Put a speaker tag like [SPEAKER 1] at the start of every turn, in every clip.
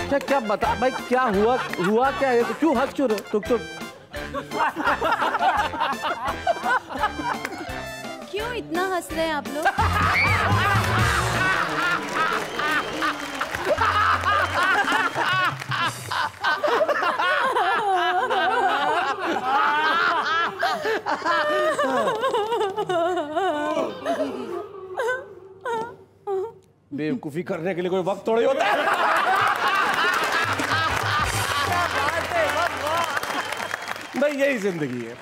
[SPEAKER 1] क्या बता भाई, क्या हुआ क्या है? क्यों हंस क्यों रहे? टुक
[SPEAKER 2] क्यों इतना हंस रहे हैं आप लोग?
[SPEAKER 1] बेवकूफी करने के लिए कोई वक्त थोड़ी होता है। भाई यही जिंदगी है।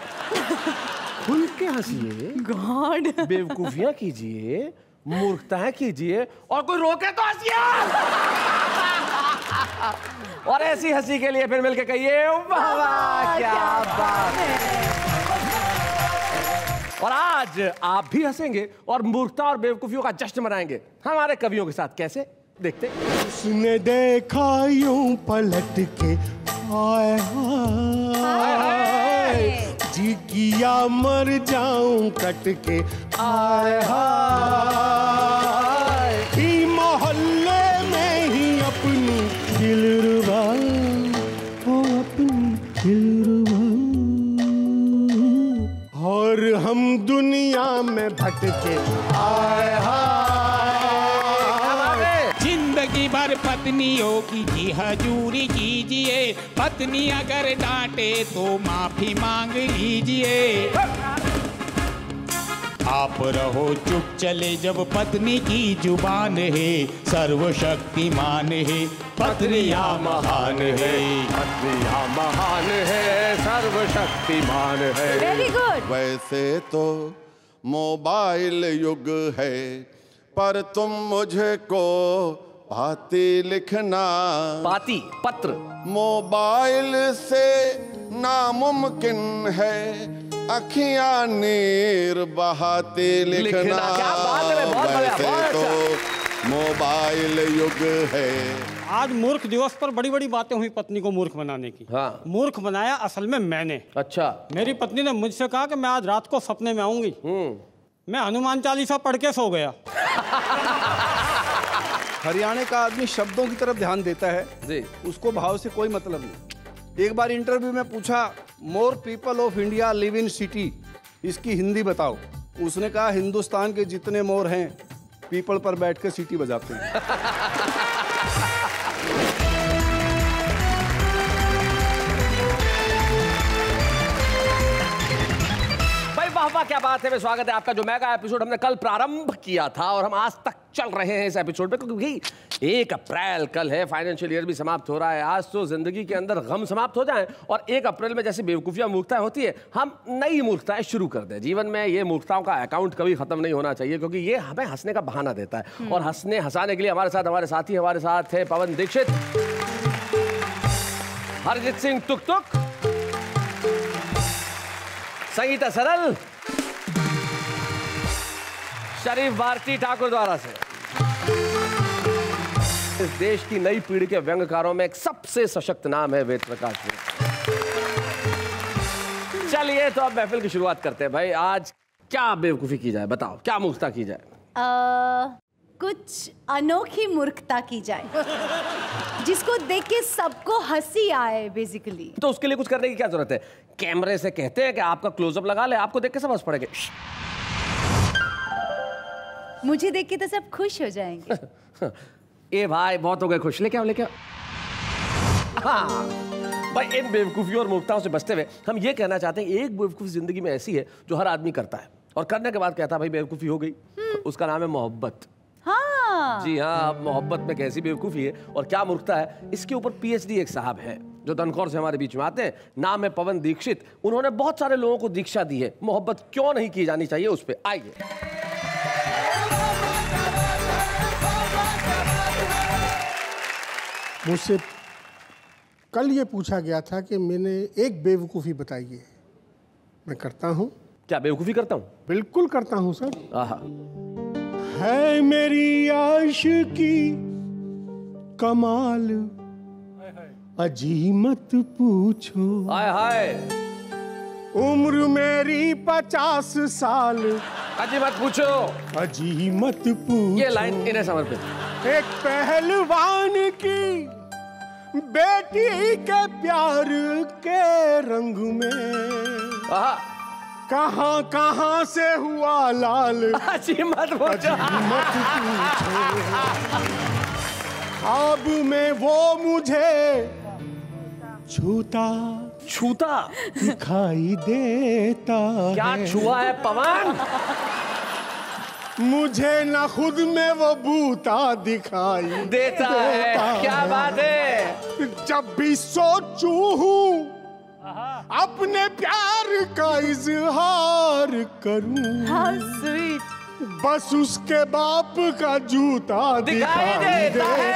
[SPEAKER 1] खुल के हंसिए,
[SPEAKER 2] गॉड,
[SPEAKER 1] बेवकूफियां कीजिए, मूर्खताएं कीजिए और कोई रोके तो हंसिए। और ऐसी हंसी के लिए फिर मिलके कहिए वाह वाह क्या बात है। और आज आप भी हंसेंगे और मूर्खता और बेवकूफियों का जश्न मनाएंगे हमारे कवियों के साथ। कैसे देखते?
[SPEAKER 3] उसने देखा यूं पलट के, हाय हाय जी किया मर जाऊं कट के, हाय हाय मोहल्ले में ही अपनी दिलरुबा, ओ अपनी दिलरुबा, और हम दुनिया में भटके, हाय हाय।
[SPEAKER 4] जिंदगी भर पत्नियों की जी हजूरी कीजिए, पत्नी अगर डांटे तो माफी मांग लीजिए। आप रहो चुप चले जब पत्नी की जुबान है, सर्वशक्तिमान है, पत्नियां महान है,
[SPEAKER 1] पत्नियां महान है, सर्वशक्तिमान है।
[SPEAKER 2] Very good.
[SPEAKER 5] वैसे तो मोबाइल युग है, पर तुम मुझे को पाती लिखना,
[SPEAKER 1] पाती पत्र
[SPEAKER 5] मोबाइल से नामुमकिन है, अखियां नीर बहाती लिखना।
[SPEAKER 1] क्या बात है, बहुत बढ़िया,
[SPEAKER 5] वैसे
[SPEAKER 1] बहुत
[SPEAKER 5] तो मोबाइल युग है।
[SPEAKER 6] आज मूर्ख दिवस पर बड़ी बड़ी बातें हुई पत्नी को मूर्ख बनाने की।
[SPEAKER 1] हाँ।
[SPEAKER 6] मूर्ख बनाया असल में मैंने।
[SPEAKER 1] अच्छा।
[SPEAKER 6] मेरी पत्नी ने मुझसे कहा कि मैं आज रात को सपने में आऊंगी। मैं हनुमान चालीसा पढ़ के सो गया।
[SPEAKER 7] हरियाणा का आदमी शब्दों की तरफ ध्यान देता है
[SPEAKER 1] जी,
[SPEAKER 7] उसको भाव से कोई मतलब नहीं। एक बार इंटरव्यू में पूछा, more people of India live in city, इसकी हिंदी बताओ। उसने कहा, हिंदुस्तान के जितने मोर हैं पीपल पर बैठ के सीटी बजाते हैं।
[SPEAKER 1] वाह क्या बात है। स्वागत है आपका। जो मेगा एपिसोड हमने कल प्रारंभ किया था और हम आज तक चल रहे हैं इस एपिसोड पे, क्योंकि 1 अप्रैल कल है, फाइनेंशियल ईयर भी समाप्त हो रहा है। आज तो जिंदगी के अंदर गम समाप्त हो जाएं और 1 अप्रैल में जैसी बेवकूफियां मूर्खताएं होती है, हम नई मूर्खताएं शुरू कर दें। जीवन में ये मूर्खताओं का अकाउंट कभी खत्म नहीं होना चाहिए, क्योंकि ये हमें हंसने का बहाना देता है। और हंसाने के लिए हमारे साथ है पवन दीक्षित, हरजीत सिंह तुक तुक, संगीता सरल, शरीफ भारती ठाकुर द्वारा से। इस देश की नई पीढ़ी के व्यंग्यकारों में एक सबसे सशक्त नाम है वेद प्रकाश जी। चलिए तो अब महफिल की शुरुआत करते हैं। भाई आज क्या बेवकूफी की जाए, बताओ क्या मूर्खता की जाए?
[SPEAKER 2] कुछ अनोखी मूर्खता की जाए जिसको देख के सबको हंसी आए बेसिकली।
[SPEAKER 1] तो उसके लिए कुछ करने की क्या जरूरत है? कैमरे से कहते हैं कि आपका क्लोजअप लगा ले, आपको देख के सब हंस पड़ेंगे।
[SPEAKER 2] मुझे देख के तो सब खुश हो जाएंगे।
[SPEAKER 1] ए भाई बहुत हो गए खुश, लेके आओ। हाँ भाई, इन बेवकूफियों और मूर्खताओं से बचते हुए हम ये कहना चाहते हैं, एक बेवकूफी जिंदगी में ऐसी है जो हर आदमी करता है और करने के बाद कहता है भाई बेवकूफी हो गई। उसका नाम है मोहब्बत।
[SPEAKER 2] हाँ
[SPEAKER 1] जी हाँ, मोहब्बत में कैसी बेवकूफी है और क्या मूर्खता है, इसके ऊपर पीएचडी एक साहब है जो दनखौर से हमारे बीच में आते हैं। नाम है पवन दीक्षित। उन्होंने बहुत सारे लोगों को दीक्षा दी है मोहब्बत क्यों नहीं की जानी चाहिए उस पर। आइए।
[SPEAKER 3] मुझसे कल ये पूछा गया था कि मैंने एक बेवकूफ़ी बताई है। मैं करता हूँ।
[SPEAKER 1] क्या बेवकूफी करता हूँ?
[SPEAKER 3] बिल्कुल करता हूँ सर।
[SPEAKER 1] आहा।
[SPEAKER 3] है मेरी आशिकी कमाल, अजी मत पूछो।
[SPEAKER 1] हाय हाय।
[SPEAKER 3] उम्र मेरी 50 साल,
[SPEAKER 1] अजी मत पूछो।
[SPEAKER 3] अजी मत पूछो।
[SPEAKER 1] ये लाइन इन्हें समर्पित।
[SPEAKER 3] एक पहलवान की बेटी के प्यार के रंग में
[SPEAKER 1] आहा,
[SPEAKER 3] कहां कहां से हुआ लाल
[SPEAKER 1] अच्छी मत पूछो।
[SPEAKER 3] मत पूछो। ख्वाब में वो मुझे छूता
[SPEAKER 1] छूता
[SPEAKER 3] दिखाई देता
[SPEAKER 1] क्या
[SPEAKER 3] है।
[SPEAKER 1] छुआ है पवन?
[SPEAKER 3] मुझे न खुद में वो बूता दिखाई
[SPEAKER 1] देता है। क्या बात है?
[SPEAKER 3] जब भी सोचू हूँ अपने प्यार का इजहार करूं,
[SPEAKER 2] How sweet.
[SPEAKER 3] बस उसके बाप का जूता
[SPEAKER 1] दिखाई देता है।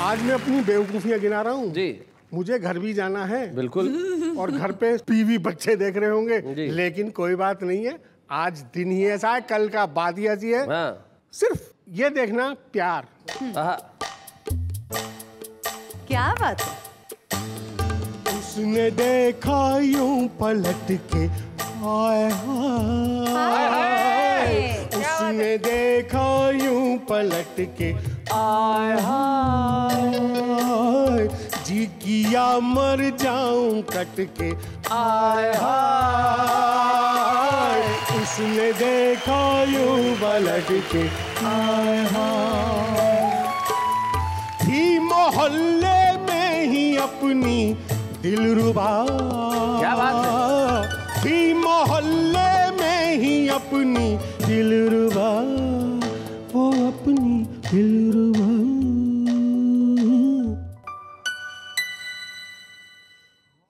[SPEAKER 3] आज मैं अपनी बेवकूफियां गिना रहा हूँ
[SPEAKER 1] जी
[SPEAKER 3] मुझे घर भी जाना है
[SPEAKER 1] बिल्कुल।
[SPEAKER 3] और घर पे टीवी बच्चे देख रहे होंगे
[SPEAKER 1] जी।
[SPEAKER 3] लेकिन कोई बात नहीं है, आज दिन ही ऐसा है, कल का बात ही ऐसी है।
[SPEAKER 1] हाँ।
[SPEAKER 3] सिर्फ ये देखना प्यार।
[SPEAKER 1] आहा,
[SPEAKER 2] क्या बात है?
[SPEAKER 3] उसने देखा यूं पलट के हाय हाय, उसने देखा यूं पलट के आय हाय, जी किया मर जाऊं कट के आय हाय, उसने देखा यूं पलट के आय हाय, थी मोहल्ले में ही अपनी दिलरुबा,
[SPEAKER 1] क्या बात है?
[SPEAKER 3] थी मोहल्ले में ही अपनी दिलरुबा, वो अपनी दिलरुबा।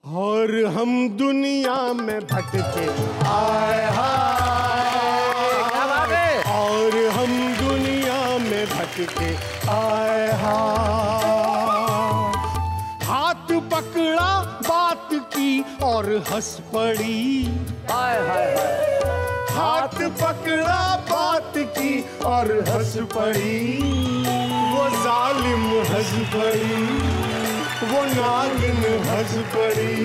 [SPEAKER 3] और हम दुनिया में भटके आए हाय,
[SPEAKER 1] क्या बात है?
[SPEAKER 3] और हम दुनिया में भटके आए हाय, हाथ पकड़ा बात की और हंस पड़ी,
[SPEAKER 1] हाय हाय हाय।
[SPEAKER 3] हाथ पकड़ा बात की और हंस पड़ी, वो जालिम हंस पड़ी, वो नागिन हंस पड़ी।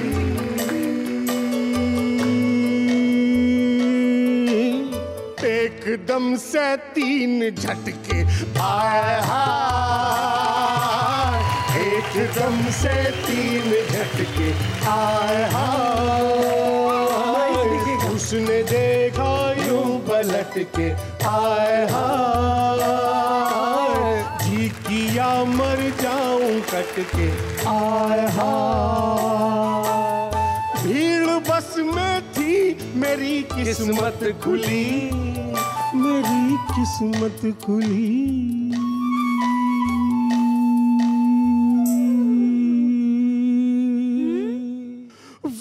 [SPEAKER 3] एकदम से तीन झटके आए हाय, एकदम से तीन झटके आए हाय, उसने देखा यूं पलट के आए हाय, जी किया मर जाऊं कट के आए हाय, भीड़ बस में थी मेरी किस्मत खुली, मेरी किस्मत खुली।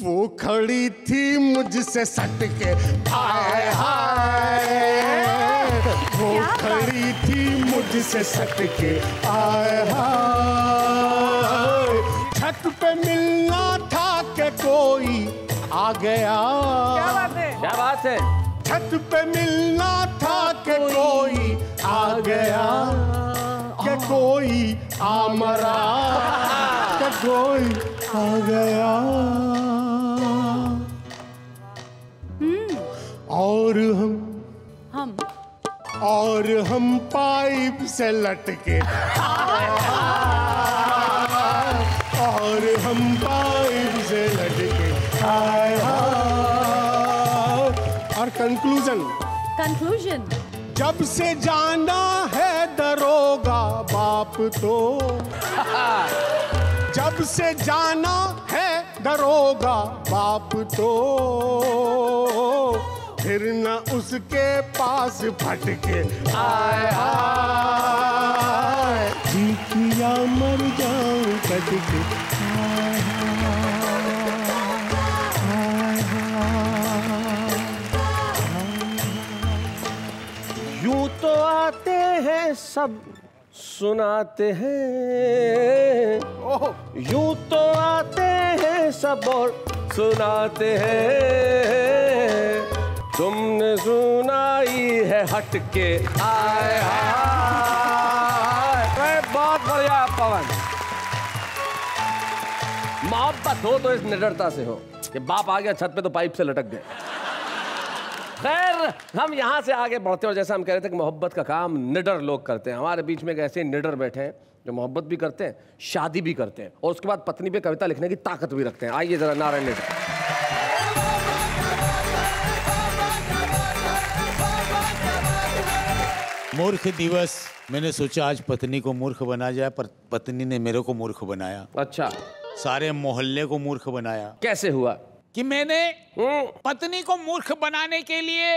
[SPEAKER 3] वो खड़ी थी मुझसे सट के हाय हाय, वो खड़ी थी मुझसे सट के आय हाय, छत पे मिलना था के कोई आ गया,
[SPEAKER 2] क्या बात है?
[SPEAKER 1] क्या बात है?
[SPEAKER 3] छत पे मिलना था के कोई आ गया, के कोई आ मरा, के कोई आ गया, और हम पाइप से लटके और हम पाइप से लटके हाय हाय। और कंक्लूजन जब से जाना है दरोगा बाप तो, जब से जाना है दरोगा बाप तो, फिर न उसके पास फटके आय हाय, जी किया मर जाऊं कटके आय हाय।
[SPEAKER 1] यूं तो आते हैं सब सुनाते हैं, यूं तो आते हैं सब और सुनाते हैं, तुमने सुनाई है हटके आए हाय। बहुत बढ़िया पवन। मोहब्बत हो तो इस निडरता से हो कि बाप आ गया छत पे तो पाइप से लटक गए। खैर, हम यहाँ से आगे बढ़ते हैं और जैसा हम कह रहे थे कि मोहब्बत का काम निडर लोग करते हैं। हमारे बीच में एक ऐसे निडर बैठे हैं जो मोहब्बत भी करते हैं, शादी भी करते हैं और उसके बाद पत्नी पे कविता लिखने की ताकत भी रखते हैं। आइए जरा नारायण निडर।
[SPEAKER 4] मूर्ख दिवस। मैंने सोचा आज पत्नी को मूर्ख बना जाए, पर पत्नी ने मेरे को मूर्ख बनाया।
[SPEAKER 1] अच्छा,
[SPEAKER 4] सारे मोहल्ले को मूर्ख बनाया।
[SPEAKER 1] कैसे हुआ?
[SPEAKER 4] कि मैंने पत्नी को मूर्ख बनाने के लिए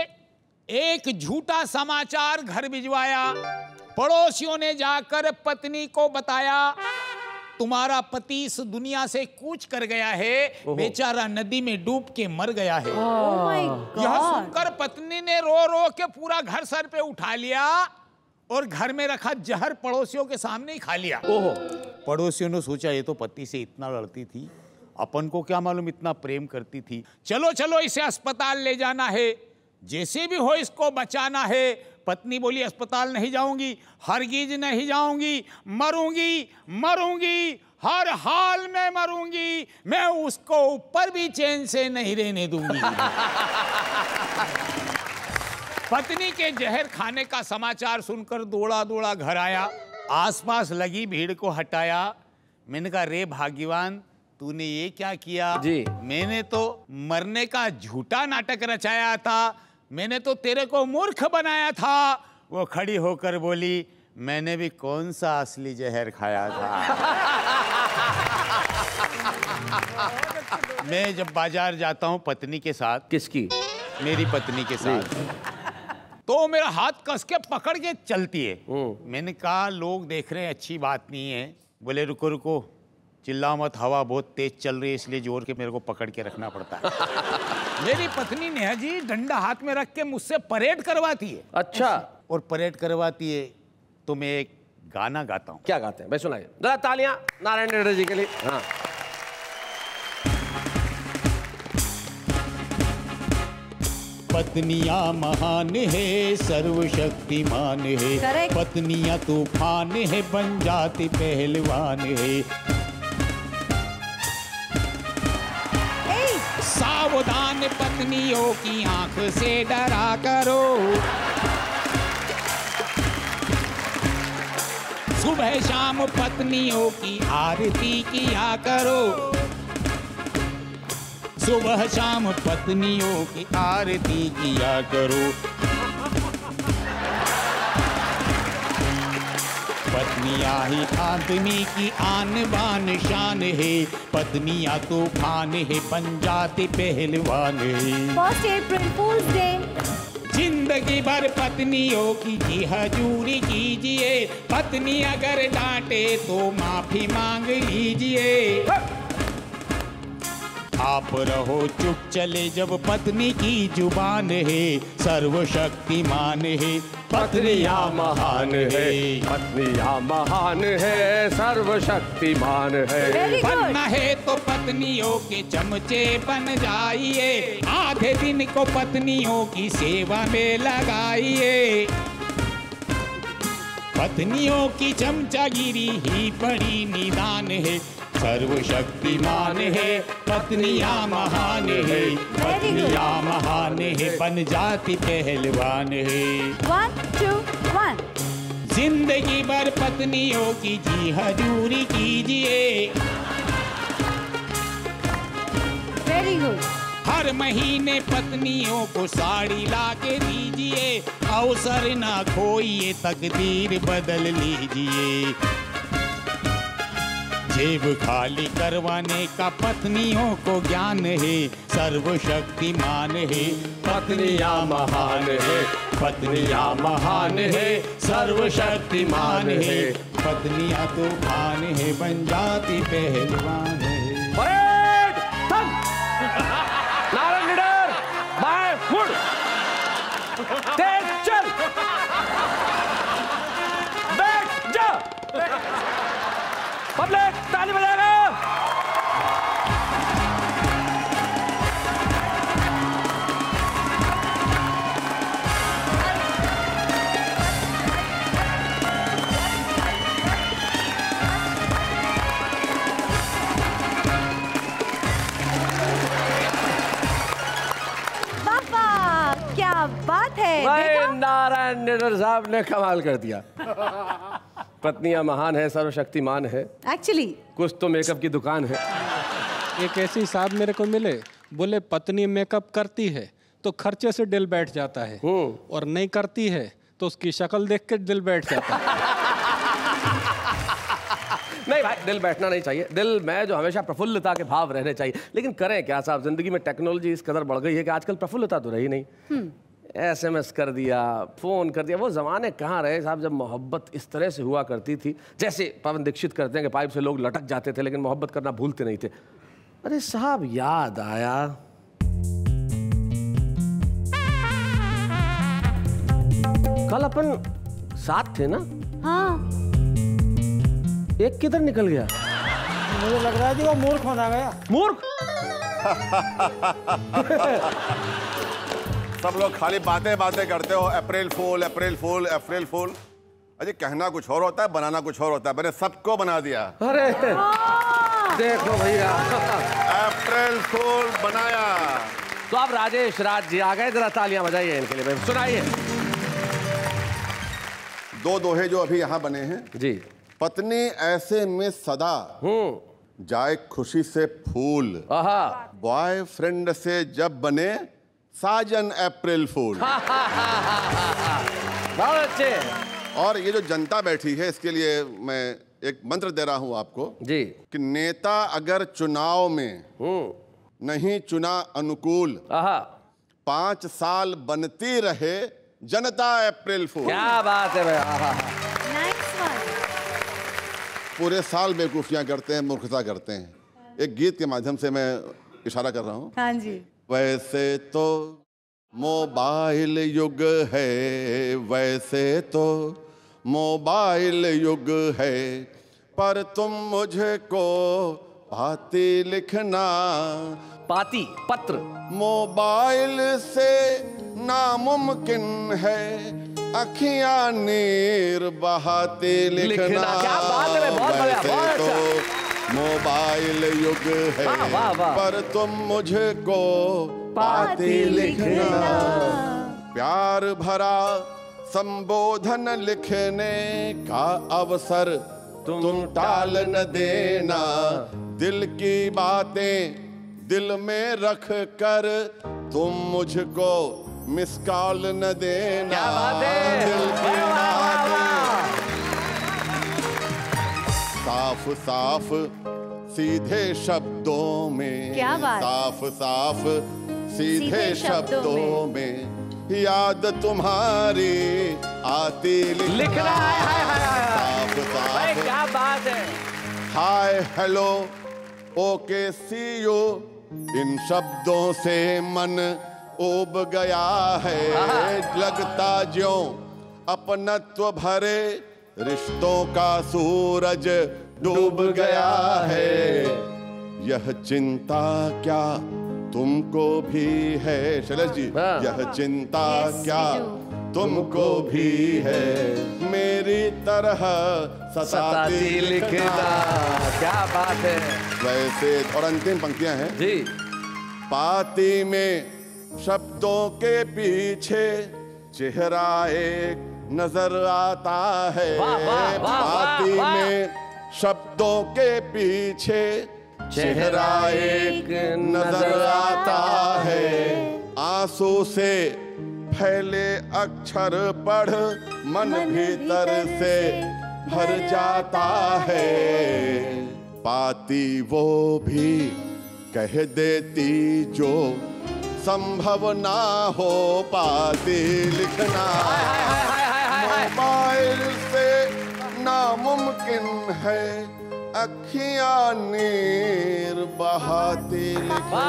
[SPEAKER 4] एक झूठा समाचार घर भिजवाया। पड़ोसियों ने जाकर पत्नी को बताया, तुम्हारा पति इस दुनिया से कूच कर गया है, बेचारा नदी में डूब के मर गया है।
[SPEAKER 2] Oh my
[SPEAKER 4] यह
[SPEAKER 2] God.
[SPEAKER 4] सुनकर पत्नी ने रो रो के पूरा घर सर पे उठा लिया और घर में रखा जहर पड़ोसियों के सामने ही खा लिया।
[SPEAKER 1] ओहो।
[SPEAKER 4] पड़ोसियों ने सोचा ये तो पति से इतना लड़ती थी, अपन को क्या मालूम इतना प्रेम करती थी। चलो चलो इसे अस्पताल ले जाना है, जैसे भी हो इसको बचाना है। पत्नी बोली अस्पताल नहीं जाऊंगी, हरगिज नहीं जाऊंगी, मरूंगी मरूंगी, हर हाल में मरूंगी, मैं उसको ऊपर भी चैन से नहीं रहने दूंगी। पत्नी के जहर खाने का समाचार सुनकर दौड़ा दौड़ा घर आया, आसपास लगी भीड़ को हटाया। मैंने कहा रे भाग्यवान, तूने ये क्या किया?
[SPEAKER 1] जी।
[SPEAKER 4] मैंने तो मरने का झूठा नाटक रचाया था, मैंने तो तेरे को मूर्ख बनाया था। वो खड़ी होकर बोली, मैंने भी कौन सा असली जहर खाया था। मैं जब बाजार जाता हूँ पत्नी के साथ,
[SPEAKER 1] किसकी?
[SPEAKER 4] मेरी पत्नी के साथ, तो मेरा हाथ कस के पकड़ के चलती है। मैंने कहा लोग देख रहे हैं, अच्छी बात नहीं है। बोले रुको रुको, चिल्लाओ मत, हवा बहुत तेज चल रही है इसलिए जोर के मेरे को पकड़ के रखना पड़ता है। मेरी पत्नी नेहा जी डंडा हाथ में रख के मुझसे परेड करवाती है।
[SPEAKER 1] अच्छा।
[SPEAKER 4] और परेड करवाती है तो मैं एक गाना गाता हूँ।
[SPEAKER 1] क्या गाते हैं भाई, सुनाइए जरा। तालियां नारायण निडर जी के लिए। हाँ।
[SPEAKER 4] पत्नियां महान है, सर्वशक्तिमान है।
[SPEAKER 2] Correct.
[SPEAKER 4] पत्नियां तूफान है, बन जाती पहलवान है। सावधान पत्नियों की आंख से डरा करो, सुबह शाम पत्नियों की आरती किया करो, सुबह शाम पत्नियों की आरती किया करो। पत्नियां ही आदमी की आन बान शान है, पत्नियां तूफान है, बन जाती पहलवान है।
[SPEAKER 2] 1 अप्रैल फूल्स डे।
[SPEAKER 4] जिंदगी भर पत्नियों की जी हजूरी कीजिए, पत्नी अगर डांटे तो माफी मांग लीजिए। आप रहो चुप चले जब पत्नी की जुबान है, सर्वशक्तिमान है,
[SPEAKER 1] पत्नियां महान है, पत्नियां महान है, सर्वशक्तिमान है।
[SPEAKER 2] Very good.
[SPEAKER 4] बनना है तो पत्नियों के चमचे बन जाइए, आधे दिन को पत्नियों की सेवा में लगाइए। पत्नियों की चमचागिरी ही बड़ी निदान है, सर्वशक्तिमान है, पत्नियां महान है, पत्नियां महान है, बन जाती पहलवान है।
[SPEAKER 2] 1 2 1।
[SPEAKER 4] जिंदगी भर पत्नियों की जी हजूरी कीजिए,
[SPEAKER 2] वेरी गुड।
[SPEAKER 4] हर महीने पत्नियों को साड़ी ला के दीजिए, अवसर ना खोइए तकदीर बदल लीजिए। जेब खाली करवाने का पत्नियों को ज्ञान है, सर्वशक्तिमान है,
[SPEAKER 1] पत्नियां महान है, पत्नियां महान है, सर्वशक्तिमान है।
[SPEAKER 4] पत्नियां तूफान है, बन जाती पहलवान है।
[SPEAKER 1] परेड थम। नारायण निडर बाय फुट, तेज चल, बैठ जा। पब्लिक ताली बजाएगा।
[SPEAKER 2] पापा क्या
[SPEAKER 1] निडर साहब ने कमाल कर दिया। पत्नियां महान है, सर्वशक्तिमान है,
[SPEAKER 2] एक्चुअली
[SPEAKER 1] कुछ तो मेकअप की दुकान है।
[SPEAKER 6] एक ऐसी साहब मेरे को मिले, बोले पत्नी मेकअप करती है तो खर्चे से दिल बैठ जाता है, और नहीं करती है तो उसकी शक्ल देख के दिल बैठ जाता है।
[SPEAKER 1] नहीं भाई, दिल बैठना नहीं चाहिए। दिल में जो हमेशा प्रफुल्लता के भाव रहने चाहिए। लेकिन करें क्या साहब, जिंदगी में टेक्नोलॉजी इस कदर बढ़ गई है कि आजकल प्रफुल्लता तो रही नहीं। SMS कर दिया, फोन कर दिया, वो जमाने कहाँ रहे साहब जब मोहब्बत इस तरह से हुआ करती थी। जैसे पवन दीक्षित करते हैं कि पाइप से लोग लटक जाते थे लेकिन मोहब्बत करना भूलते नहीं थे। अरे साहब याद आया, कल अपन साथ थे ना?
[SPEAKER 2] हाँ,
[SPEAKER 1] एक किधर निकल गया?
[SPEAKER 6] मुझे लग रहा है कि वो मूर्ख होना गया।
[SPEAKER 1] मूर्ख?
[SPEAKER 5] सब लोग खाली बातें बातें करते हो, अप्रैल फूल अप्रैल फूल अप्रैल फूल। अरे कहना कुछ और होता है, बनाना कुछ और होता है। मैंने सबको बना दिया।
[SPEAKER 1] अरे देखो भैया,
[SPEAKER 5] अप्रैल फूल बनाया।
[SPEAKER 1] तो अब राजेश राज जी आ गए, जरा तालियां बजाइए इनके लिए, सुनाइए।
[SPEAKER 5] दो दोहे जो अभी यहाँ बने हैं
[SPEAKER 1] जी।
[SPEAKER 5] पत्नी ऐसे में सदा जाए खुशी से फूल, बॉयफ्रेंड से जब बने साजन अप्रैल फूल।
[SPEAKER 1] बहुत अच्छे।
[SPEAKER 5] और ये जो जनता बैठी है इसके लिए मैं एक मंत्र दे रहा हूं आपको
[SPEAKER 1] जी
[SPEAKER 5] कि नेता अगर चुनाव में नहीं चुना अनुकूल, 5 साल बनती रहे जनता अप्रैल फूल।
[SPEAKER 1] क्या बात है भैया।
[SPEAKER 2] Nice one.
[SPEAKER 5] पूरे साल बेवकूफियां करते हैं, मूर्खता करते हैं। एक गीत के माध्यम से मैं इशारा कर रहा हूं।
[SPEAKER 2] हाँ जी।
[SPEAKER 5] वैसे तो मोबाइल युग है, वैसे तो मोबाइल युग है, पर तुम मुझको पाती लिखना।
[SPEAKER 1] पाती पत्र
[SPEAKER 5] मोबाइल से नामुमकिन है अखियां नीर बहाते लिखना।
[SPEAKER 1] क्या बात है, बहुत बढ़िया, बहुत
[SPEAKER 5] वैसे
[SPEAKER 1] अच्छा।
[SPEAKER 5] तो मोबाइल युग है,
[SPEAKER 1] वाह, वाह, वाह।
[SPEAKER 5] पर तुम मुझको पाती लिखना। प्यार भरा संबोधन लिखने का अवसर तुम टाल न देना। दिल की बातें दिल में रख कर तुम मुझको मिस कॉल न देना।
[SPEAKER 1] क्या बात है।
[SPEAKER 5] दिल की बातें साफ साफ सीधे शब्दों में,
[SPEAKER 2] क्या बात।
[SPEAKER 5] साफ साफ सीधे शब्दों में याद तुम्हारी आती
[SPEAKER 1] लिखना है।
[SPEAKER 5] साफ
[SPEAKER 1] भाई
[SPEAKER 5] साफ
[SPEAKER 1] क्या बात है।
[SPEAKER 5] Hi hello okay see you, इन शब्दों से मन उब गया है। लगता ज्यों अपनत्व भरे रिश्तों का सूरज डूब गया है। यह चिंता क्या तुमको भी है शैलेश जी? यह चिंता क्या तुमको भी है, मेरी तरह सताती लिखना।
[SPEAKER 1] क्या बात है।
[SPEAKER 5] वैसे और अंतिम पंक्तियां हैं
[SPEAKER 1] जी।
[SPEAKER 5] पाती में शब्दों के पीछे चेहरा एक नजर आता है।
[SPEAKER 1] वाह, वाह, वाह,
[SPEAKER 5] पाती
[SPEAKER 1] वाह, वाह।
[SPEAKER 5] में शब्दों के पीछे चेहरा एक नजर आता है। आंसू से फैले अक्षर पढ़ मन भीतर से भर जाता है। पाती वो भी कह देती जो संभव ना हो पाती लिखना। मोबाइल से नामुमकिन है अखियां नीर बहाती लिखना।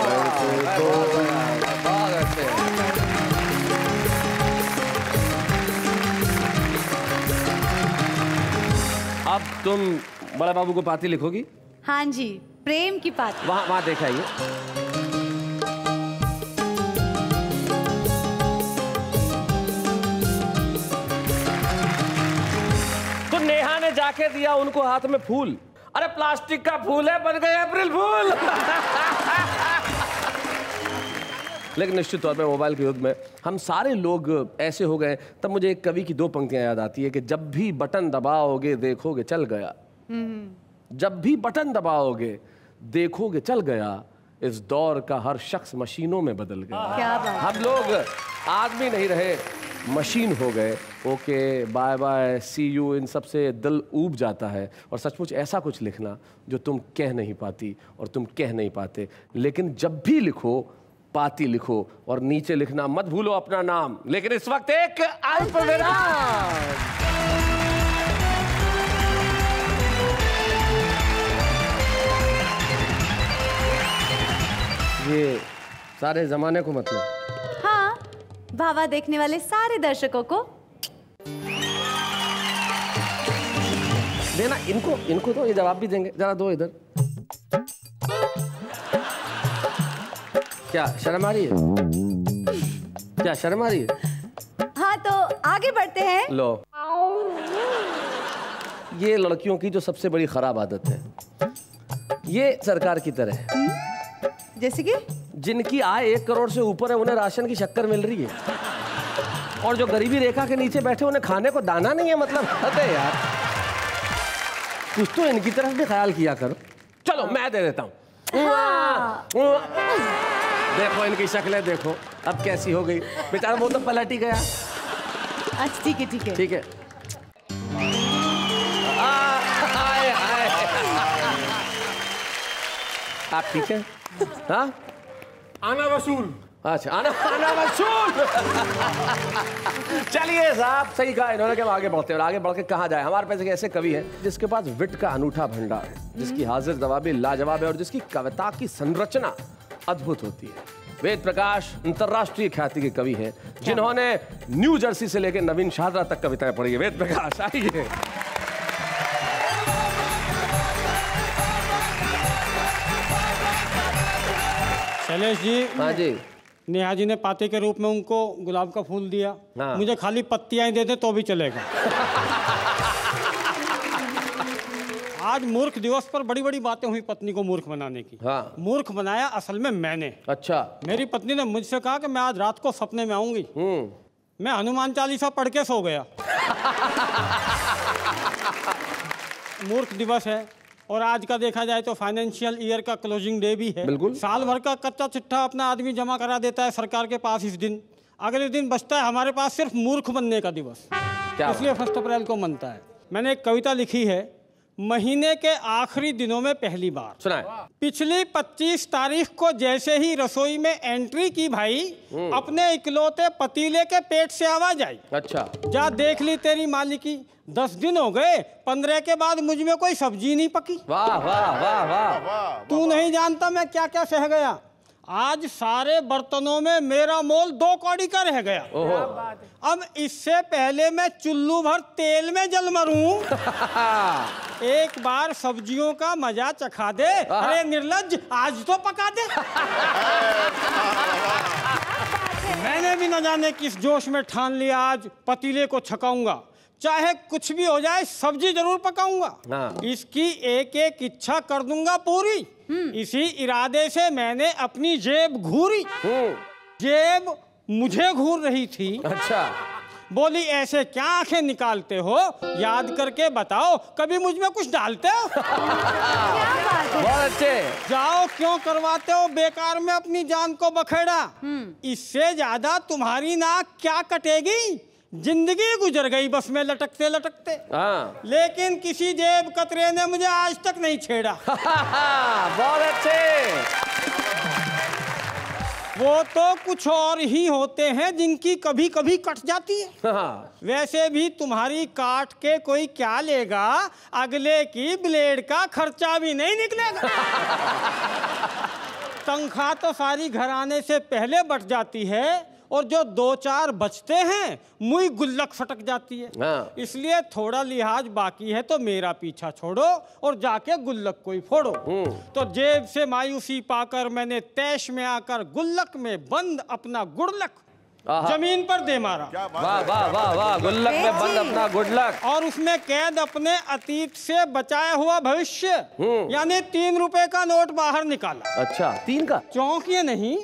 [SPEAKER 5] वैसे तो
[SPEAKER 1] अब तुम बड़े बाबू को पाती लिखोगी?
[SPEAKER 2] हाँ जी, प्रेम की पाती।
[SPEAKER 1] वहाँ वहाँ देखा ये। तो नेहा ने जाके दिया उनको हाथ में फूल। अरे प्लास्टिक का फूल है, बन गए अप्रैल फूल। लेकिन निश्चित तौर पे मोबाइल के युग में हम सारे लोग ऐसे हो गए। तब मुझे एक कवि की 2 पंक्तियां याद आती है कि जब भी बटन दबाओगे देखोगे चल गया, जब भी बटन दबाओगे देखोगे चल गया, इस दौर का हर शख्स मशीनों में बदल गया।
[SPEAKER 2] क्या बात।
[SPEAKER 1] हम लोग आदमी नहीं रहे, मशीन हो गए। Okay, bye bye, see you, इन सब से दिल ऊब जाता है। और सचमुच ऐसा कुछ लिखना जो तुम कह नहीं पाती और तुम कह नहीं पाते, लेकिन जब भी लिखो पाती लिखो और नीचे लिखना मत भूलो अपना नाम। लेकिन इस वक्त एक अल्पविराम। ये सारे जमाने को मतलब?
[SPEAKER 2] हाँ, भावा देखने वाले सारे दर्शकों को
[SPEAKER 1] देना। इनको तो ये जवाब भी देंगे। जरा दो इधर। क्या शर्म आ रही है? क्या शर्म आ रही है?
[SPEAKER 2] हाँ, तो आगे बढ़ते हैं।
[SPEAKER 1] लो, ये लड़कियों की जो सबसे बड़ी खराब आदत है, ये सरकार की तरह है।
[SPEAKER 2] जैसे कि
[SPEAKER 1] जिनकी आय 1 करोड़ से ऊपर है उन्हें राशन की शक्कर मिल रही है, और जो गरीबी रेखा के नीचे बैठे उन्हें खाने को दाना नहीं है। मतलब अरे यार, कुछ तो इनकी तरफ भी ख्याल किया करो। चलो मैं दे देता हूँ। देखो इनकी शक्लें देखो अब कैसी हो गई। बेचारा वो तो पलट ही गया।
[SPEAKER 2] अच्छा ठीक है ठीक है
[SPEAKER 1] ठीक है। आप ठीक है? हाँ,
[SPEAKER 3] आना वसूल।
[SPEAKER 1] अच्छा, आना वसूल। चलिए साहब, सही कहा इन्होंने कि आगे बढ़ते हैं। और आगे बढ़ के कहाँ जाए? हमारे पास एक ऐसे कवि है जिसके पास विट का अनूठा भंडार है, जिसकी हाजिर जवाबी लाजवाब है और जिसकी कविता की संरचना अद्भुत होती है। वेद प्रकाश अंतरराष्ट्रीय ख्याति के कवि हैं, जिन्होंने न्यू जर्सी से लेकर नवीन शाहरा तक कविताएं पढ़ी है। वेद प्रकाश आइए।
[SPEAKER 8] शैलेश जी।
[SPEAKER 1] हाँ जी।
[SPEAKER 8] नेहा जी ने पाते के रूप में उनको गुलाब का फूल दिया।
[SPEAKER 1] हाँ।
[SPEAKER 8] मुझे खाली पत्तियां ही दे दे तो भी चलेगा। आज मूर्ख दिवस पर बड़ी बड़ी बातें हुई पत्नी को मूर्ख बनाने की।
[SPEAKER 1] हाँ।
[SPEAKER 8] मूर्ख बनाया असल में मैंने।
[SPEAKER 1] अच्छा।
[SPEAKER 8] मेरी पत्नी ने मुझसे कहा कि मैं आज रात को सपने में आऊंगी। मैं हनुमान चालीसा पढ़ के सो गया। मूर्ख दिवस है, और आज का देखा जाए तो फाइनेंशियल ईयर का क्लोजिंग डे भी है।
[SPEAKER 1] बिल्कुल।
[SPEAKER 8] साल भर का कच्चा चिट्ठा अपना आदमी जमा करा देता है सरकार के पास इस दिन। अगले दिन बचता है हमारे पास सिर्फ मूर्ख बनने का दिवस, इसलिए 1 अप्रैल को मनता है। मैंने एक कविता लिखी है, महीने के आखिरी दिनों में पहली बार।
[SPEAKER 1] सुनाए।
[SPEAKER 8] पिछली 25 तारीख को जैसे ही रसोई में एंट्री की भाई, अपने इकलौते पतीले के पेट से आवाज आई।
[SPEAKER 1] अच्छा।
[SPEAKER 8] जा देख ली तेरी मालिकी, 10 दिन हो गए, 15 के बाद मुझ में कोई सब्जी नहीं पकी।
[SPEAKER 1] वाह वाह वाह वाह।
[SPEAKER 8] तू नहीं जानता मैं क्या क्या सह गया। आज सारे बर्तनों में मेरा मोल 2 कौड़ी का रह गया।
[SPEAKER 1] ओहो।
[SPEAKER 8] अब इससे पहले मैं चुल्लू भर तेल में जल मरूं। एक बार सब्जियों का मजा चखा दे। अरे निर्लज्ज, आज तो पका दे। मैंने भी न जाने किस जोश में ठान लिया, आज पतीले को छकाऊंगा, चाहे कुछ भी हो जाए सब्जी जरूर पकाऊंगा। इसकी एक एक इच्छा कर दूंगा पूरी। इसी इरादे से मैंने अपनी जेब घूरी। जेब मुझे घूर रही थी।
[SPEAKER 1] अच्छा।
[SPEAKER 8] बोली ऐसे क्या आंखें निकालते हो, याद करके बताओ कभी मुझ में कुछ डालते हो।
[SPEAKER 1] बहुत अच्छे।
[SPEAKER 8] जाओ, क्यों करवाते हो बेकार में अपनी जान को बखेड़ा। इससे ज्यादा तुम्हारी नाक क्या कटेगी, जिंदगी गुजर गई बस में लटकते लटकते। लेकिन किसी जेब कतरे ने मुझे आज तक नहीं छेड़ा।
[SPEAKER 1] बहुत अच्छे।
[SPEAKER 8] वो तो कुछ और ही होते हैं जिनकी कभी कभी कट जाती है। वैसे भी तुम्हारी काट के कोई क्या लेगा, अगले की ब्लेड का खर्चा भी नहीं निकलेगा। तनख्वाह तो सारी घराने से पहले बट जाती है, और जो 2-4 बचते हैं मुई गुल्लक फटक जाती है। इसलिए थोड़ा लिहाज बाकी है तो मेरा पीछा छोड़ो और जाके गुल्लक कोई फोड़ो। तो जेब से मायूसी पाकर मैंने तैश में आकर गुल्लक में बंद अपना गुड़लक जमीन पर दे मारा।
[SPEAKER 1] वाह वाह वाह वाह। गुल्लक में बंद अपना गुडलक,
[SPEAKER 8] और उसमें कैद अपने अतीत से बचाया हुआ भविष्य, यानी 3 रुपए का नोट बाहर निकाला।
[SPEAKER 1] अच्छा, 3 का?
[SPEAKER 8] चौंकिए नहीं,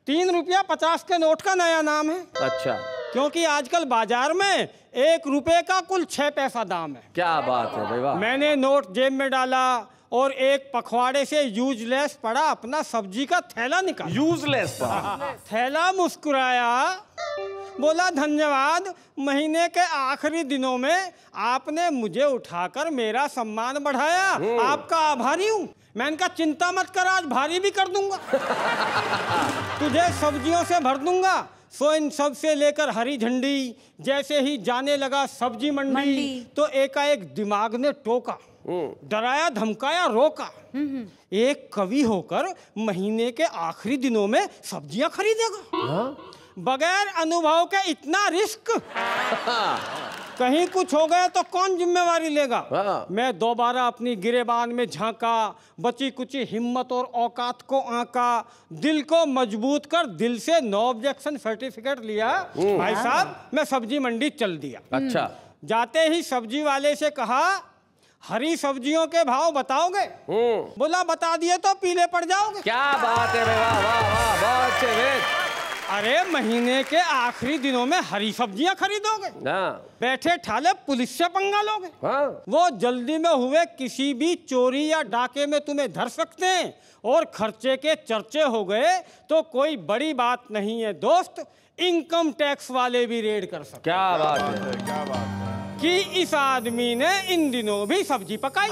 [SPEAKER 8] 3 रुपया 50 के नोट का नया नाम है।
[SPEAKER 1] अच्छा,
[SPEAKER 8] क्योंकि आजकल बाजार में 1 रुपए का कुल 6 पैसा दाम है।
[SPEAKER 1] क्या बात है भाई, वाह।
[SPEAKER 8] मैंने नोट जेब में डाला और एक पखवाड़े से यूजलेस पड़ा अपना सब्जी का थैला निकाला।
[SPEAKER 1] यूजलेस पड़ा?
[SPEAKER 8] थैला मुस्कुराया, बोला धन्यवाद, महीने के आखिरी दिनों में आपने मुझे उठाकर मेरा सम्मान बढ़ाया, आपका आभारी हूँ। मैंने कहा चिंता मत कर, आज भारी भी कर दूंगा। तुझे सब्जियों से भर दूंगा। सो इन सब से लेकर हरी झंडी जैसे ही जाने लगा सब्जी मंडी, तो एकाएक दिमाग ने टोका, डराया धमकाया रोका। एक कवि होकर महीने के आखिरी दिनों में सब्जियां खरीदेगा? बगैर अनुभव के इतना रिस्क? कहीं कुछ हो गया तो कौन जिम्मेवारी लेगा? मैं दोबारा अपनी गिरेबान में झांका, बची कुची हिम्मत और औकात को आंका, दिल को मजबूत कर दिल से नो ऑब्जेक्शन सर्टिफिकेट लिया। भाई साहब, मैं सब्जी मंडी चल दिया।
[SPEAKER 1] अच्छा।
[SPEAKER 8] जाते ही सब्जी वाले से कहा, हरी सब्जियों के भाव बताओगे? बोला बता दिए तो पीले पड़ जाओगे।
[SPEAKER 1] क्या बात है, वाह वाह वाह, बहुत अच्छे वेद।
[SPEAKER 8] अरे महीने के आखिरी दिनों में हरी सब्जियां खरीदोगे? बैठे ठाले पुलिस से पंगा लोगे? वो जल्दी में हुए किसी भी चोरी या डाके में तुम्हें धर सकते हैं, और खर्चे के चर्चे हो गए तो कोई बड़ी बात नहीं है दोस्त, इनकम टैक्स वाले भी रेड कर सकते।
[SPEAKER 1] क्या बात है,
[SPEAKER 5] क्या बात है
[SPEAKER 8] कि इस आदमी ने इन दिनों भी सब्जी पकाई।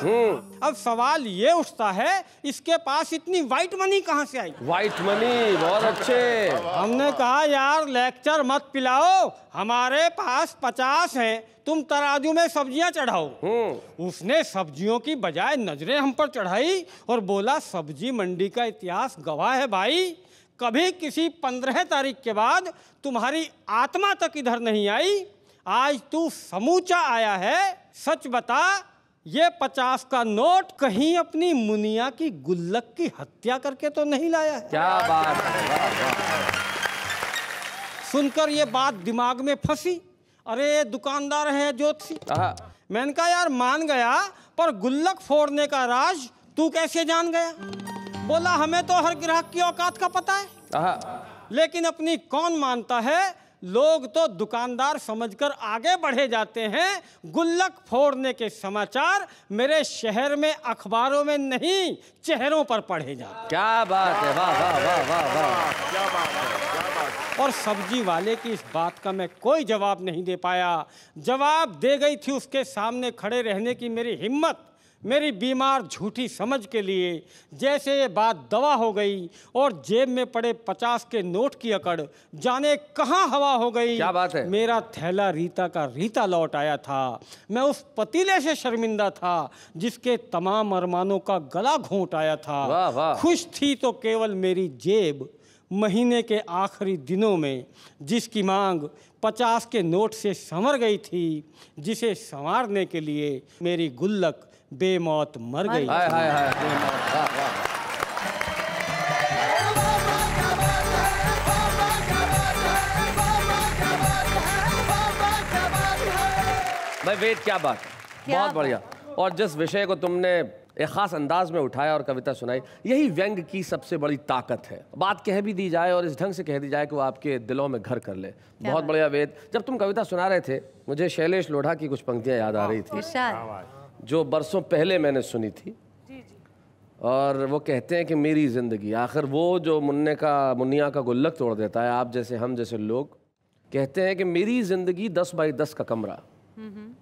[SPEAKER 8] अब सवाल ये उठता है, इसके पास इतनी व्हाइट मनी कहाँ से आई?
[SPEAKER 1] व्हाइट मनी, बहुत अच्छे।
[SPEAKER 8] हमने कहा यार लेक्चर मत पिलाओ, हमारे पास 50 हैं, तुम तराजू में सब्जियां चढ़ाओ। उसने सब्जियों की बजाय नजरें हम पर चढ़ाई और बोला, सब्जी मंडी का इतिहास गवाह है भाई, कभी किसी 15 तारीख के बाद तुम्हारी आत्मा तक इधर नहीं आई। आज तू समूचा आया है, सच बता, ये 50 का नोट कहीं अपनी मुनिया की गुल्लक की हत्या करके तो नहीं लाया है?
[SPEAKER 1] क्या बात है।
[SPEAKER 8] सुनकर ये बात दिमाग में फंसी। अरे दुकानदार है ज्योतिषी। मैंने कहा यार मान गया, पर गुल्लक फोड़ने का राज तू कैसे जान गया? बोला हमें तो हर ग्राहक की औकात का पता है, लेकिन अपनी कौन मानता है। लोग तो दुकानदार समझकर आगे बढ़े जाते हैं। गुल्लक फोड़ने के समाचार मेरे शहर में अखबारों में नहीं, चेहरों पर पढ़े जाते।
[SPEAKER 1] क्या बात है, वाह वाह वाह वाह वाह,
[SPEAKER 5] क्या बात है, क्या बात है।
[SPEAKER 8] और सब्जी वाले की इस बात का मैं कोई जवाब नहीं दे पाया। जवाब दे गई थी उसके सामने खड़े रहने की मेरी हिम्मत, मेरी बीमार झूठी समझ के लिए। जैसे ये बात दवा हो गई और जेब में पड़े 50 के नोट की अकड़ जाने कहाँ हवा हो गई।
[SPEAKER 1] क्या बात है?
[SPEAKER 8] मेरा थैला रीता का रीता लौट आया था। मैं उस पतीले से शर्मिंदा था जिसके तमाम अरमानों का गला घोंट आया था।
[SPEAKER 1] वाह वाह।
[SPEAKER 8] खुश थी तो केवल मेरी जेब। महीने के आखिरी दिनों में जिसकी मांग 50 के नोट से संवर गई थी, जिसे संवारने के लिए मेरी गुल्लक बेमौत मर गई।
[SPEAKER 1] हाय हाय हाय, भाई वेद, क्या बात है, बहुत बढ़िया। और जिस विषय को तुमने एक खास अंदाज में उठाया और कविता सुनाई, यही व्यंग की सबसे बड़ी ताकत है। बात कह भी दी जाए और इस ढंग से कह दी जाए कि वो आपके दिलों में घर कर ले। बहुत बढ़िया वेद। जब तुम कविता सुना रहे थे, मुझे शैलेश लोढ़ा की कुछ पंक्तियां याद आ रही थी, जो बरसों पहले मैंने सुनी थी। और वो कहते हैं कि मेरी जिंदगी, आखिर वो जो मुन्निया का गुल्लक तोड़ देता है, आप जैसे हम जैसे लोग कहते हैं कि मेरी जिंदगी 10 बाई 10 का कमरा,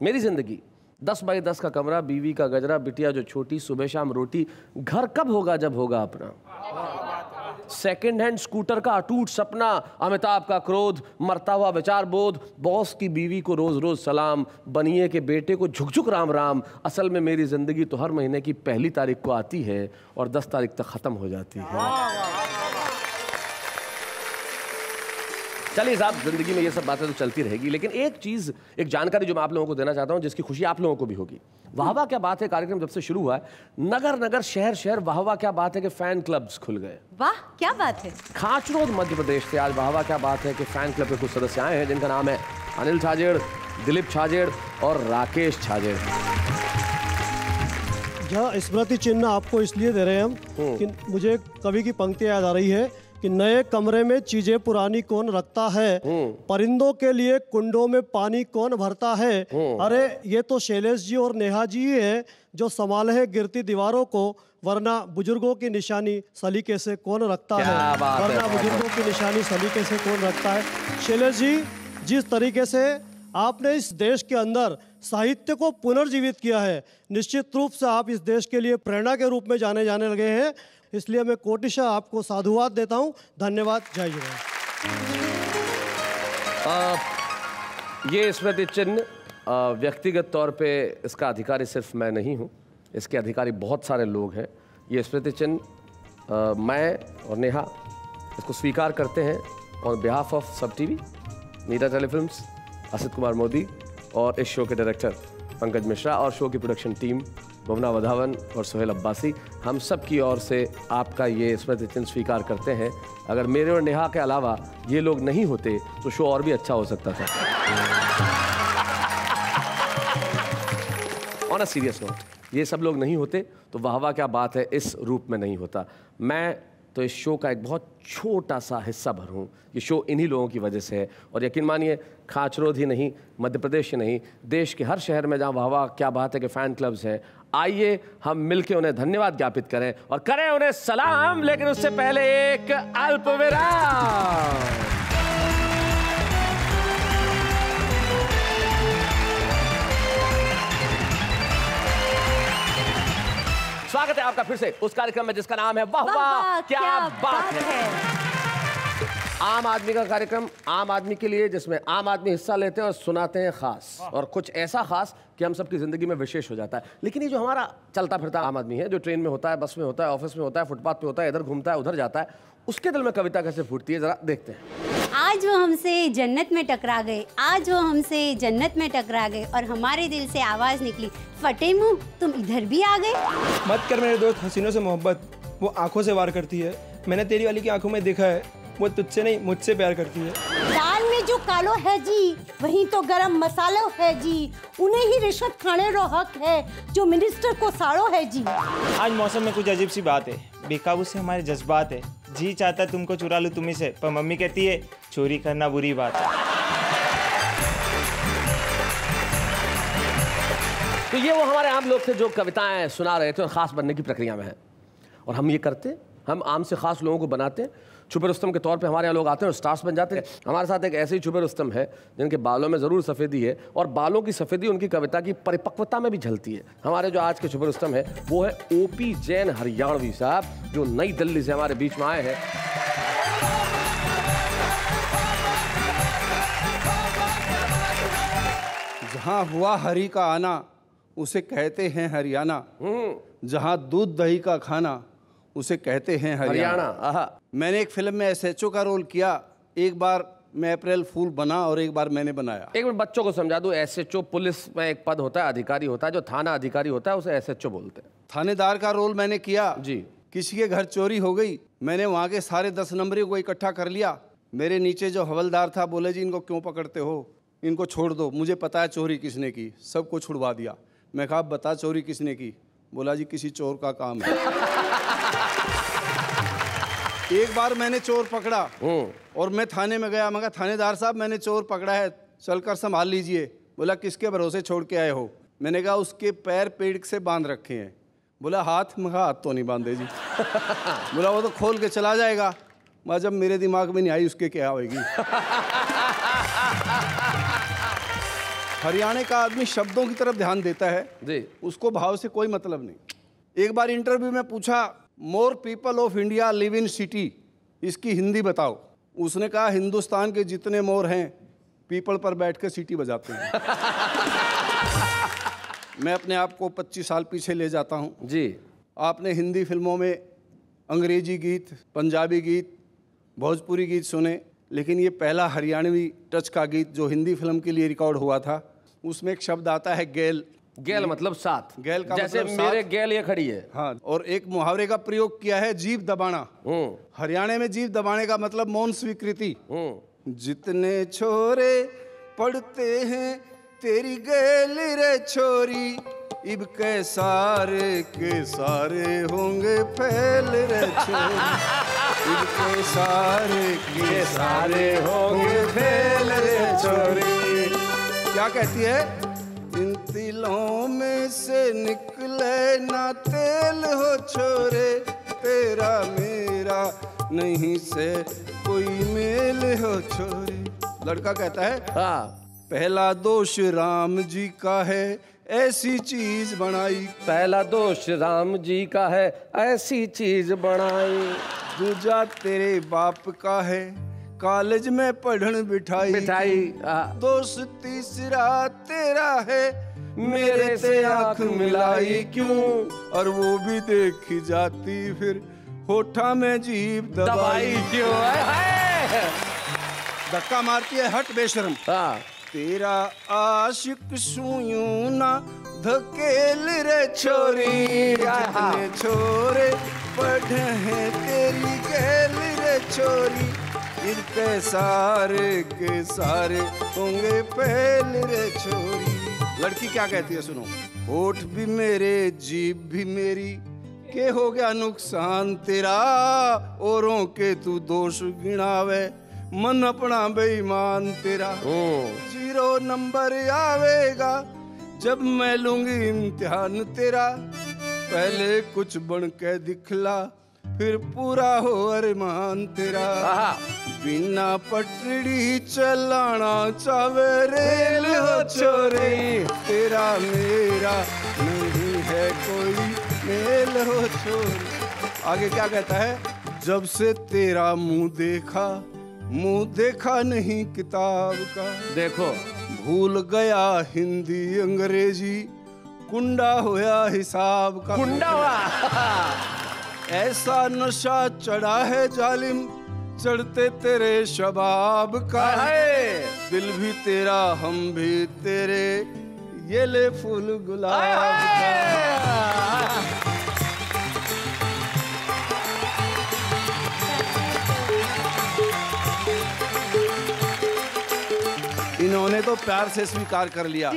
[SPEAKER 1] मेरी जिंदगी 10 बाई 10 का कमरा, बीवी का गजरा, बिटिया जो छोटी, सुबह शाम रोटी, घर कब होगा जब होगा अपना, सेकेंड हैंड स्कूटर का अटूट सपना, अमिताभ का क्रोध, मरता हुआ विचार बोध, बॉस की बीवी को रोज रोज सलाम, बनिए के बेटे को झुक झुक राम राम। असल में मेरी जिंदगी तो हर महीने की 1 तारीख को आती है और 10 तारीख तक खत्म हो जाती है। चलिए साहब, जिंदगी में ये सब बातें तो चलती रहेगी, लेकिन एक चीज, एक जानकारी जो मैं आप लोगों को देना चाहता हूं, जिसकी खुशी आप लोगों को भी होगी। वाह वाह क्या बात है कार्यक्रम जब से शुरू हुआ है, नगर नगर शहर शहर वाह वाह क्या बात है कि फैन क्लब्स खुल गए।
[SPEAKER 2] वाह क्या बात है।
[SPEAKER 1] खाचरोद मध्य प्रदेश से आज वाह वाह क्या बात है कि फैन क्लब के कुछ सदस्य आए हैं, जिनका नाम है अनिल छाजेड़, दिलीप छाजेड़ और राकेश छाजेड़।
[SPEAKER 9] यह स्मृति चिन्ह आपको इसलिए दे रहे हैं हम कि मुझे कवि की पंक्ति याद आ रही है कि नए कमरे में चीजें पुरानी कौन रखता है, परिंदों के लिए कुंडों में पानी कौन भरता है। अरे ये तो शैलेश जी और नेहा जी ही है जो संभाले है गिरती दीवारों को, वरना बुजुर्गों की निशानी सलीके से कौन रखता है, वरना बुजुर्गों की निशानी सलीके से कौन रखता है। शैलेश जी, जिस तरीके से आपने इस देश के अंदर साहित्य को पुनर्जीवित किया है, निश्चित रूप से आप इस देश के लिए प्रेरणा के रूप में जाने लगे हैं, इसलिए मैं कोटिशा आपको साधुवाद देता हूं। धन्यवाद। जय जवान।
[SPEAKER 1] ये स्मृति चिन्ह व्यक्तिगत तौर पे इसका अधिकारी सिर्फ मैं नहीं हूं, इसके अधिकारी बहुत सारे लोग हैं। ये स्मृति चिन्ह मैं और नेहा इसको स्वीकार करते हैं ऑन बिहाफ ऑफ सब टीवी, नीरा टेलीफिल्म्स, असित कुमार मोदी और इस शो के डायरेक्टर पंकज मिश्रा और शो की प्रोडक्शन टीम भुवना वधावन और सोहेल अब्बासी, हम सब की ओर से आपका ये स्मृति चिन्ह स्वीकार करते हैं। अगर मेरे और नेहा के अलावा ये लोग नहीं होते तो शो और भी अच्छा हो सकता था। ऑन अ सीरियस नोट, ये सब लोग नहीं होते तो वाह वाह क्या बात है इस रूप में नहीं होता। मैं तो इस शो का एक बहुत छोटा सा हिस्सा भर हूँ। ये शो इन्हीं लोगों की वजह से है और यकीन मानिए खाचरोद ही नहीं, मध्य प्रदेश ही नहीं, देश के हर शहर में जहाँ वाह वाह क्या बात है कि फ़ैन क्लब्स हैं, आइए हम मिलके उन्हें धन्यवाद ज्ञापित करें और करें उन्हें सलाम। लेकिन उससे पहले एक अल्प विराम। स्वागत है आपका फिर से उस कार्यक्रम में जिसका नाम है वाह वाह क्या बात है। आम आदमी का कार्यक्रम आम आदमी के लिए, जिसमें आम आदमी हिस्सा लेते हैं और सुनाते हैं खास, और कुछ ऐसा खास कि हम सबकी जिंदगी में विशेष हो जाता है। लेकिन ये जो हमारा चलता फिरता आम आदमी है, जो ट्रेन में होता है, बस में होता है, ऑफिस में होता है, फुटपाथ पे होता है, इधर घूमता है उधर जाता है, उसके दिल में कविता कैसे फूटती है जरा देखते हैं।
[SPEAKER 10] आज वो हमसे जन्नत में टकरा गए, आज वो हमसे जन्नत में टकरा गए और हमारे दिल से आवाज निकली, फटे मुंह तुम इधर भी आ गए।
[SPEAKER 11] मत कर मेरे दोस्त हसीनों से मोहब्बत, वो आंखों से वार करती है। मैंने तेरी वाली की आंखों में देखा है, वो तुझसे नहीं मुझसे प्यार करती है।
[SPEAKER 12] दाल में जो कालो है जी, वही तो गरम मसालो है जी, उन्हें ही रिश्वत खाने रो हक है जो मिनिस्टर को साड़ो है जी।
[SPEAKER 11] आज मौसम में कुछ अजीब सी बात है, बेकाबू से हमारे जज्बात है। जी चाहता तुमको चुरा लूं तुम्ही से, पर मम्मी कहती है चोरी करना बुरी बात है।
[SPEAKER 1] तो ये वो हमारे आम लोग थे जो कविताएं सुना रहे थे और खास बनने की प्रक्रिया में है, और हम ये करते, हम आम से खास लोगों को बनाते हैं। छुपे रुस्तम के तौर पे हमारे यहाँ लोग आते हैं और स्टार्स बन जाते हैं। हमारे साथ एक ऐसे ही छुपे रुस्तम है जिनके बालों में ज़रूर सफ़ेदी है और बालों की सफ़ेदी उनकी कविता की परिपक्वता में भी झलती है। हमारे जो आज के छुपे रुस्तम है वो है ओपी जैन हरियाणवी साहब, जो नई दिल्ली से हमारे बीच में आए हैं।
[SPEAKER 7] जहाँ हुआ हरी का आना उसे कहते हैं हरियाणा, जहाँ दूध दही का खाना उसे कहते हैं हरियाणा। मैंने एक फिल्म में एसएचओ का रोल किया, एक बार मैं अप्रैल फूल बना और एक बार मैंने बनाया।
[SPEAKER 1] एक मिनट बच्चों को समझा दूं, एसएचओ पुलिस में एक पद होता है, अधिकारी होता है, जो थाना अधिकारी होता है उसे एसएचओ बोलते हैं।
[SPEAKER 7] थानेदार का रोल मैंने किया
[SPEAKER 1] जी।
[SPEAKER 7] किसी के घर चोरी हो गई, मैंने वहाँ के सारे 10 नंबरियों को इकट्ठा कर लिया। मेरे नीचे जो हवलदार था बोले जी इनको क्यों पकड़ते हो, इनको छोड़ दो, मुझे पता है चोरी किसने की। सबको छुड़वा दिया। मैं कहा बता चोरी किसने की? बोला जी किसी चोर का काम है। एक बार मैंने चोर पकड़ा और मैं थाने में गया, मगर थानेदार साहब मैंने चोर पकड़ा है, चलकर संभाल लीजिए। बोला किसके भरोसे छोड़ के आए हो? मैंने कहा उसके पैर पेड़ से बांध रखे हैं। बोला हाथ? मैं कहा हाथ तो नहीं बांधे जी। बोला वो तो खोल के चला जाएगा। मैं जब मेरे दिमाग में नहीं आई उसके क्या होगी। हरियाणा का आदमी शब्दों की तरफ ध्यान देता है जी, उसको भाव से कोई मतलब नहीं। एक बार इंटरव्यू में पूछा, more people of India live in city, इसकी हिंदी बताओ। उसने कहा हिंदुस्तान के जितने मोर हैं पीपल पर बैठ कर सीटी बजाते हैं। मैं अपने आप को 25 साल पीछे ले जाता हूँ
[SPEAKER 1] जी।
[SPEAKER 7] आपने हिंदी फिल्मों में अंग्रेजी गीत, पंजाबी गीत, भोजपुरी गीत सुने, लेकिन ये पहला हरियाणवी टच का गीत जो हिंदी फिल्म के लिए रिकॉर्ड हुआ था, उसमें एक शब्द आता है गैल।
[SPEAKER 1] गैल मतलब साथ,
[SPEAKER 7] गैल का
[SPEAKER 1] जैसे
[SPEAKER 7] मतलब
[SPEAKER 1] मेरे
[SPEAKER 7] साथ।
[SPEAKER 1] गैल ये खड़ी है।
[SPEAKER 7] हाँ, और एक मुहावरे का प्रयोग किया है जीभ दबाना। हरियाणा में जीभ दबाने का मतलब मौन स्वीकृति। जितने छोरे पढ़ते हैं तेरी गैल रे छोरी, इब के सारे होंगे फैल रे छोरी। इनके सारे के सारे होंगे फेल रे छोरी। क्या कहती है? इन तिलों में से निकले ना तेल हो छोरे, तेरा मेरा नहीं से कोई मेल हो छोरे। लड़का कहता है पहला दोष राम जी का है, ऐसी चीज बनाई।
[SPEAKER 1] पहला दोष राम जी का है, ऐसी चीज बनाई।
[SPEAKER 7] दूजा तेरे बाप का है, कॉलेज में पढ़न बिठाई। दोष तीसरा तेरा है, मेरे से आंख मिलाई क्यों, और वो भी देखी जाती फिर होठा में जीभ दबाई क्यों। धक्का मारती है, हट बेशरम। तेरा आशिक सुयूं ना धकेल रे छोरी, जितने छोरे पढ़े हैं तेरी गैल रे छोरी, इनके सारे के सारे होंगे पहल रे छोरी। लड़की क्या कहती है सुनो? होठ भी मेरे जीभ भी मेरी, के हो गया नुकसान तेरा, औरों के तू दोष गिनावे, मन अपना बेईमान तेरा। 0 नंबर आवेगा जब मैं लूंगी इम्तिहान तेरा, पहले कुछ बन के दिखला फिर पूरा हो अरमान तेरा। बिना पटड़ी चलाना चावे रेल हो छोरे, तेरा मेरा नहीं है कोई मेल हो छोरे। आगे क्या कहता है? जब से तेरा मुंह देखा नहीं किताब का, देखो भूल गया हिंदी अंग्रेजी, कुंडा होया हिसाब का। कुंडा हुआ ऐसा नशा चढ़ा है जालिम, चढ़ते तेरे शबाब का है, दिल भी तेरा हम भी तेरे, ये ले फूल गुलाब का। इन्होंने तो प्यार से स्वीकार कर लिया,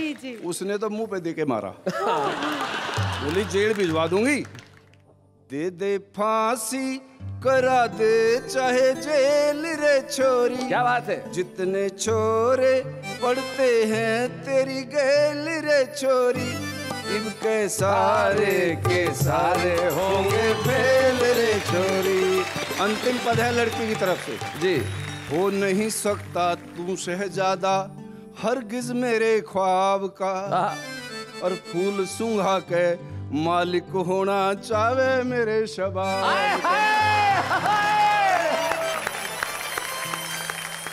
[SPEAKER 7] उसने तो मुंह पे दे के मारा। बोली जेल भिजवा दूंगी, दे दे फांसी करा दे चाहे जेल रे छोरी। क्या बात है? जितने छोरे पढ़ते हैं तेरी गैल रे छोरी, इनके सारे के सारे होंगे फेल रे छोरी। अंतिम पद है लड़की की तरफ से जी। हो नहीं सकता तू शहजादा हरगिज मेरे ख्वाब का, और फूल सूंघा के मालिक होना चावे मेरे शबाब का।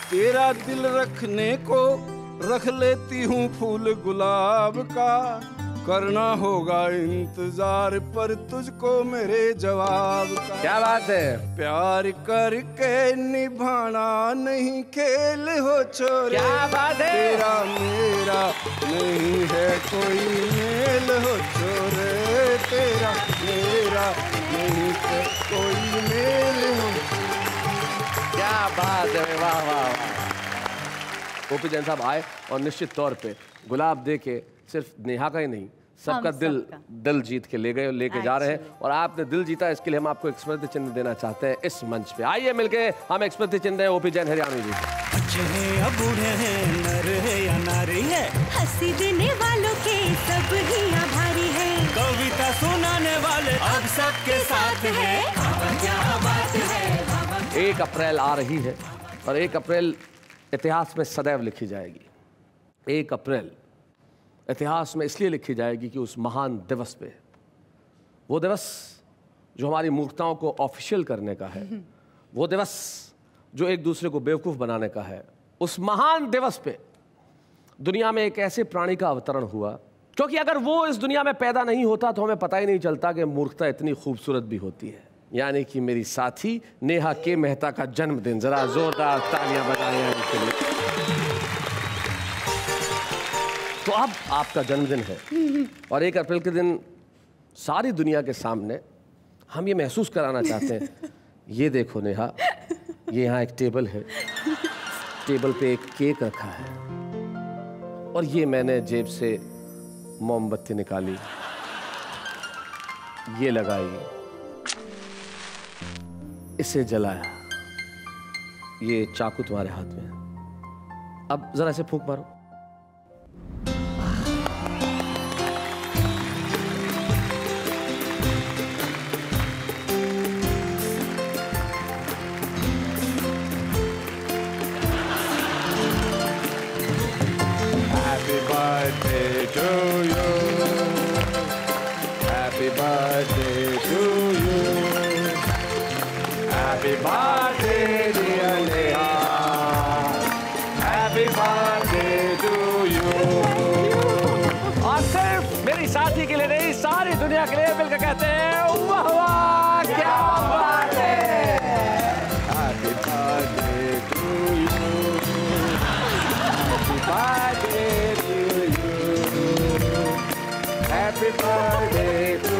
[SPEAKER 7] तेरा दिल रखने को रख लेती हूँ फूल गुलाब का, करना होगा इंतजार पर तुझको मेरे जवाब का। क्या बात है? प्यार करके निभाना नहीं खेल हो छोरे, क्या बात है? तेरा मेरा नहीं है कोई मेल हो छोरे, तेरा मेरा नहीं है कोई मेल हो।
[SPEAKER 1] क्या बात है, वाह वाह वाह। ओपी जैन साहब आए और निश्चित तौर पे गुलाब दे के सिर्फ नेहा का ही नहीं, सबका दिल जीत के ले गए और लेके जा रहे हैं, और आपने दिल जीता, इसके लिए हम आपको एक स्मृति चिन्ह देना चाहते हैं इस मंच पे। आइए मिलके हम एक स्मृति चिन्ह दें ओपी जैन हरियाणवी जी को।
[SPEAKER 13] बच्चे हैं या बूढ़े हैं, नर है या नारी है, हंसी देने वालों के सब ही आभारी है, कविता सुनाने वाले अब सबके साथ है, क्या बात है।
[SPEAKER 1] 1 अप्रैल आ रही है और 1 अप्रैल इतिहास में सदैव लिखी जाएगी। 1 अप्रैल इतिहास में इसलिए लिखी जाएगी कि उस महान दिवस पे, वो दिवस जो हमारी मूर्खताओं को ऑफिशियल करने का है, वो दिवस जो एक दूसरे को बेवकूफ़ बनाने का है, उस महान दिवस पे दुनिया में एक ऐसे प्राणी का अवतरण हुआ, क्योंकि अगर वो इस दुनिया में पैदा नहीं होता तो हमें पता ही नहीं चलता कि मूर्खता इतनी खूबसूरत भी होती है। यानी कि मेरी साथी नेहा के मेहता का जन्मदिन। जरा जोरदार तालियां बजाएं उनके लिए। तो अब आपका जन्मदिन है और 1 अप्रैल के दिन सारी दुनिया के सामने हम ये महसूस कराना चाहते हैं। ये देखो नेहा, ये यहाँ एक टेबल है, टेबल पे एक केक रखा है और ये मैंने जेब से मोमबत्ती निकाली, ये लगाई, इसे जलाया। ये चाकू तुम्हारे हाथ में है, अब जरा इसे फूंक मारो।
[SPEAKER 14] Happy birthday to you. Happy birthday to you. Happy birthday dear Neha. Happy birthday to you.
[SPEAKER 1] और सिर्फ मेरी साथी के लिए नहीं, सारी दुनिया के लिए मिलकर कहते हैं वाह वाह क्या बात है।
[SPEAKER 14] Happy birthday to you. Happy birthday to you. Happy birthday to